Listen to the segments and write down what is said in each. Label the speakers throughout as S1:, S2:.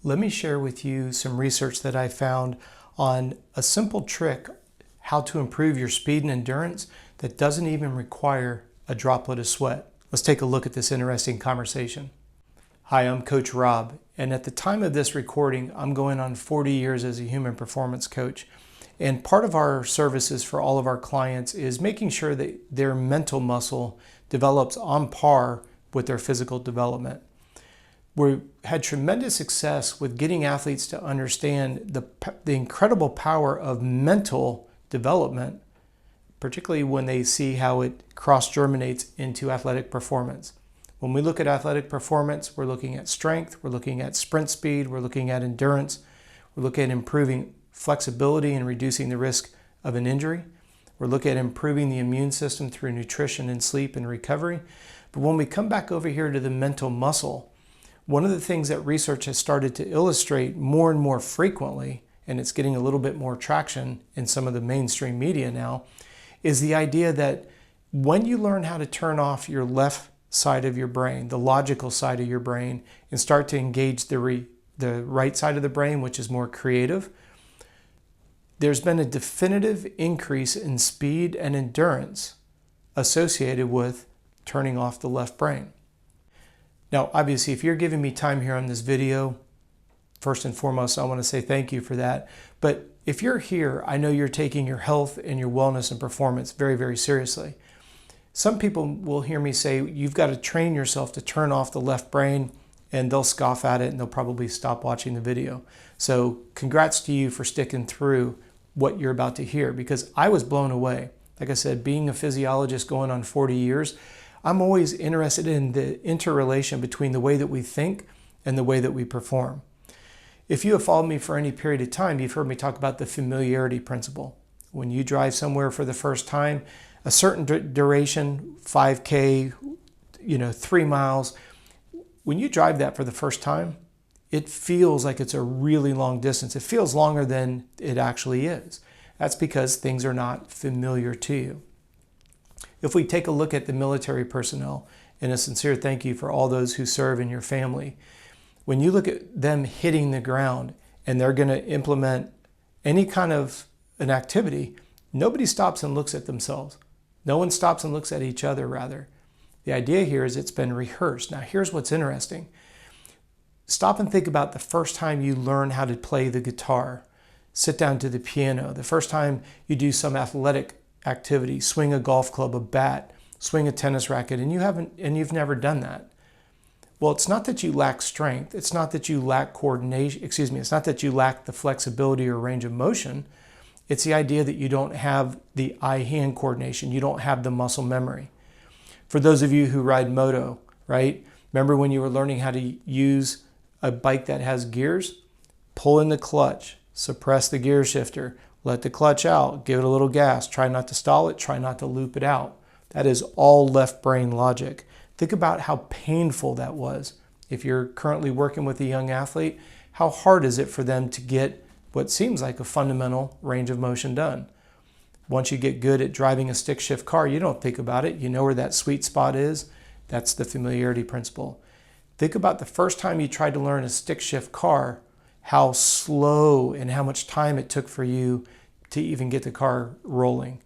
S1: Let me share with you some research that I found on a simple trick how to improve your speed and endurance that doesn't even require a droplet of sweat. Let's take a look at this interesting conversation. Hi, I'm Coach Robb, and at the time of this recording, I'm going on 40 years as a human performance coach. And part of our services for all of our clients is making sure that their mental muscle develops on par with their physical development. We had tremendous success with getting athletes to understand the incredible power of mental development, particularly when they see how it cross-germinates into athletic performance. When we look at athletic performance, we're looking at strength, we're looking at sprint speed, we're looking at endurance, we're looking at improving flexibility and reducing the risk of an injury. We're looking at improving the immune system through nutrition and sleep and recovery. But when we come back over here to the mental muscle, one of the things that research has started to illustrate more and more frequently, and it's getting a little bit more traction in some of the mainstream media now, is the idea that when you learn how to turn off your left side of your brain, the logical side of your brain, and start to engage the right side of the brain, which is more creative, there's been a definitive increase in speed and endurance associated with turning off the left brain. Now, obviously, if you're giving me time here on this video, first and foremost, I want to say thank you for that. But if you're here, I know you're taking your health and your wellness and performance very, very seriously. Some people will hear me say, you've got to train yourself to turn off the left brain, and they'll scoff at it and they'll probably stop watching the video. So congrats to you for sticking through what you're about to hear, because I was blown away. Like I said, being a physiologist going on 40 years, I'm always interested in the interrelation between the way that we think and the way that we perform. If you have followed me for any period of time, you've heard me talk about the familiarity principle. When you drive somewhere for the first time, a certain duration, 5K, 3 miles, when you drive that for the first time, it feels like it's a really long distance. It feels longer than it actually is. That's because things are not familiar to you. If we take a look at the military personnel, and a sincere thank you for all those who serve in your family, when you look at them hitting the ground and they're going to implement any kind of an activity, nobody stops and looks at themselves. No one stops and looks at each other, rather. The idea here is it's been rehearsed. Now, here's what's interesting. Stop and think about the first time you learn how to play the guitar, sit down to the piano, the first time you do some athletic activity, swing a golf club, a bat, swing a tennis racket, and you've never done that. Well, it's not that you lack strength, it's not that you lack coordination, it's not that you lack the flexibility or range of motion. It's the idea that you don't have the eye-hand coordination, you don't have the muscle memory. For those of you who ride moto, right? Remember when you were learning how to use a bike that has gears? Pull in the clutch, suppress the gear shifter, let the clutch out, give it a little gas, try not to stall it, try not to loop it out. That is all left brain logic. Think about how painful that was. If you're currently working with a young athlete, how hard is it for them to get what seems like a fundamental range of motion done? Once you get good at driving a stick shift car, you don't think about it. You know where that sweet spot is. That's the familiarity principle. Think about the first time you tried to learn a stick shift car, how slow and how much time it took for you to even get the car rolling.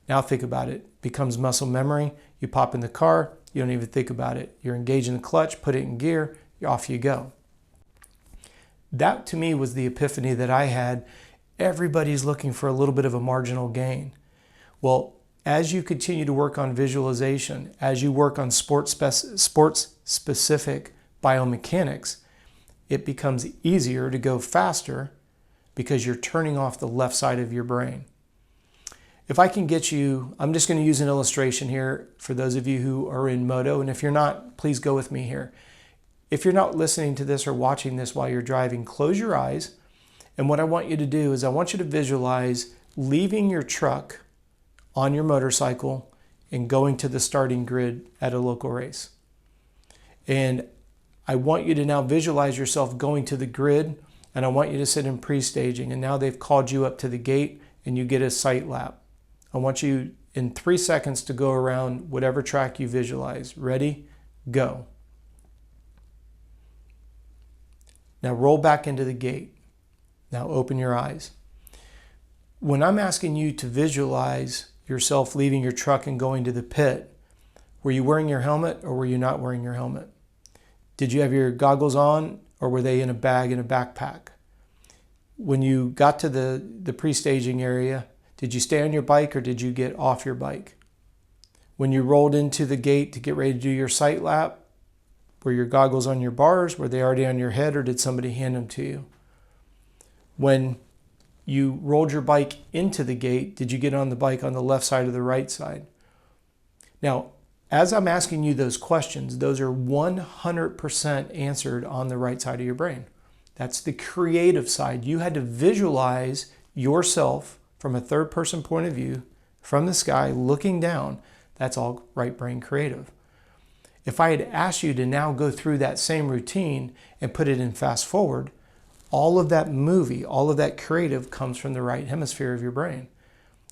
S1: Now think about it. It becomes muscle memory. You pop in the car, you don't even think about it. You're engaging the clutch, put it in gear, off you go. That to me was the epiphany that I had. Everybody's looking for a little bit of a marginal gain. Well, as you continue to work on visualization, as you work on sports-specific biomechanics, it becomes easier to go faster because you're turning off the left side of your brain. If I can get you, I'm just going to use an illustration here for those of you who are in moto, and if you're not, please go with me here. If you're not listening to this or watching this while you're driving, close your eyes, and what I want you to do is I want you to visualize leaving your truck on your motorcycle and going to the starting grid at a local race. And I want you to now visualize yourself going to the grid, and I want you to sit in pre-staging, and now they've called you up to the gate and you get a sight lap. I want you in 3 seconds to go around whatever track you visualize. Ready? Go. Now roll back into the gate. Now open your eyes. When I'm asking you to visualize yourself leaving your truck and going to the pit, were you wearing your helmet or were you not wearing your helmet? Did you have your goggles on or were they in a bag in a backpack? When you got to the pre-staging area, did you stay on your bike or did you get off your bike? When you rolled into the gate to get ready to do your sight lap, were your goggles on your bars? Were they already on your head or did somebody hand them to you? When you rolled your bike into the gate, did you get on the bike on the left side or the right side? Now, as I'm asking you those questions, those are 100% answered on the right side of your brain. That's the creative side. You had to visualize yourself from a third person point of view, from the sky, looking down. That's all right brain creative. If I had asked you to now go through that same routine and put it in fast forward, all of that movie, all of that creative comes from the right hemisphere of your brain.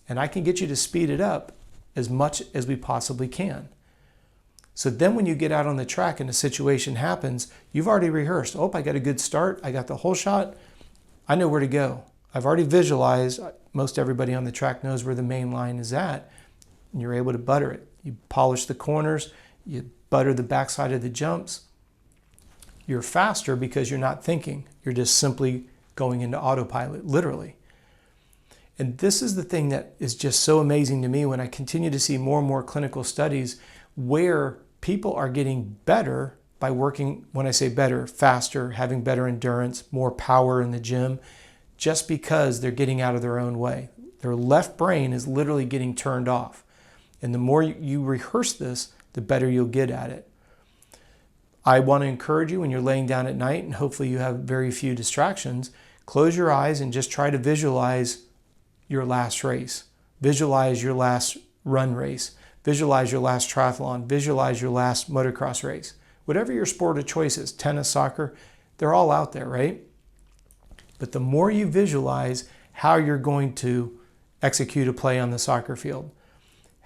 S1: And I can get you to speed it up as much as we possibly can. So then when you get out on the track and a situation happens, you've already rehearsed. Oh, I got a good start. I got the whole shot. I know where to go. I've already visualized. Most everybody on the track knows where the main line is at. And you're able to butter it. You polish the corners. You butter the backside of the jumps. You're faster because you're not thinking. You're just simply going into autopilot, literally. And this is the thing that is just so amazing to me when I continue to see more and more clinical studies where people are getting better by working, when I say better, faster, having better endurance, more power in the gym, just because they're getting out of their own way. Their left brain is literally getting turned off. And the more you rehearse this, the better you'll get at it. I want to encourage you when you're laying down at night, and hopefully you have very few distractions, close your eyes and just try to visualize your last race. Visualize your last run race. Visualize your last triathlon. Visualize your last motocross race. Whatever your sport of choice is, tennis, soccer, they're all out there, right? But the more you visualize how you're going to execute a play on the soccer field,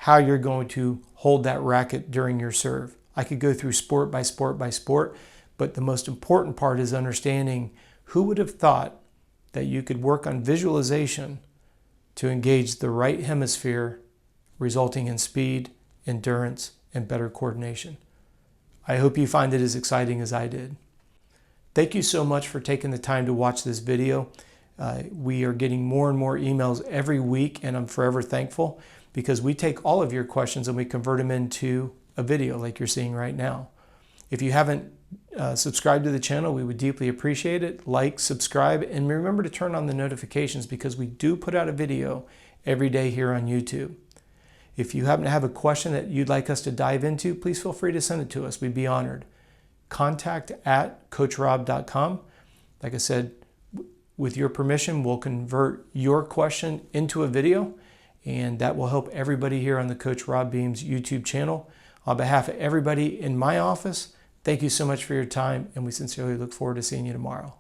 S1: how you're going to hold that racket during your serve. I could go through sport by sport by sport, but the most important part is understanding who would have thought that you could work on visualization to engage the right hemisphere, resulting in speed, endurance, and better coordination. I hope you find it as exciting as I did. Thank you so much for taking the time to watch this video. We are getting more and more emails every week, and I'm forever thankful because we take all of your questions and we convert them into a video like you're seeing right now. If you haven't subscribed to the channel, we would deeply appreciate it. Like, subscribe, and remember to turn on the notifications because we do put out a video every day here on YouTube. If you happen to have a question that you'd like us to dive into, please feel free to send it to us. We'd be honored. contact@coachrobb.com. Like I said, with your permission, we'll convert your question into a video, and that will help everybody here on the Coach Robb Beams YouTube channel. On behalf of everybody in my office, thank you so much for your time, and we sincerely look forward to seeing you tomorrow.